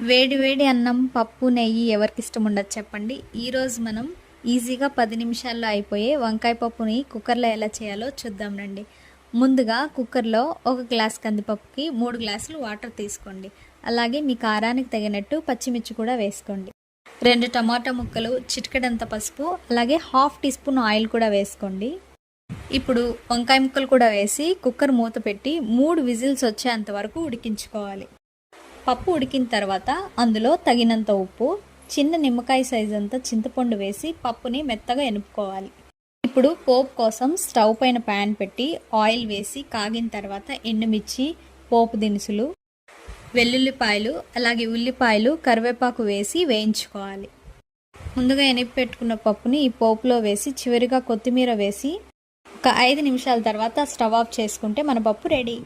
వేడి వేడి అన్నం పప్పు నెయ్యి ఎవరికి ఇష్టం ఉండదు చెప్పండి. ఈరోజు మనం ఈజీగా 10 నిమిషాల్లో అయిపోయే వంకాయ పప్పుని కుక్కర్లో ఎలా చేయాలో చూద్దాం రండి. ముందుగా కుక్కర్లో 1 గ్లాస్ కందిపప్పుకి 3 గ్లాసులు వాటర్ తీసుకోండి. అలాగే మీ కారానికి తగినట్టు పచ్చిమిర్చి కూడా వేసుకోండి. 2 టమాటా ముక్కలు, చిటికెడంత పసుపు, అలాగే హాఫ్ టీ స్పూన్ ఆయిల్ కూడా వేసుకోండి. ఇప్పుడు వంకాయ ముక్కలు కూడా వేసి కుక్కర్ మూత పెట్టి 3 విజిల్స్ వచ్చేంత వరకు ఉడికించుకోవాలి. పప్పు ఉడికిన తర్వాత అందులో తగినంత ఉప్పు, చిన్న నిమ్మకాయ సైజ్ అంత చింతపండు వేసి పప్పుని మెత్తగా ఎనుపుకోవాలి. ఇప్పుడు పోపు కోసం స్టవ్ పైన ప్యాన్ పెట్టి ఆయిల్ వేసి కాగిన తర్వాత ఎండుమిర్చి, పోపు దినుసులు, వెల్లుల్లిపాయలు, అలాగే ఉల్లిపాయలు, కరివేపాకు వేసి వేయించుకోవాలి. ముందుగా ఎనిపి పెట్టుకున్న పప్పుని ఈ పోపులో వేసి చివరిగా కొత్తిమీర వేసి ఒక 5 నిమిషాల తర్వాత స్టవ్ ఆఫ్ చేసుకుంటే మన పప్పు రెడీ.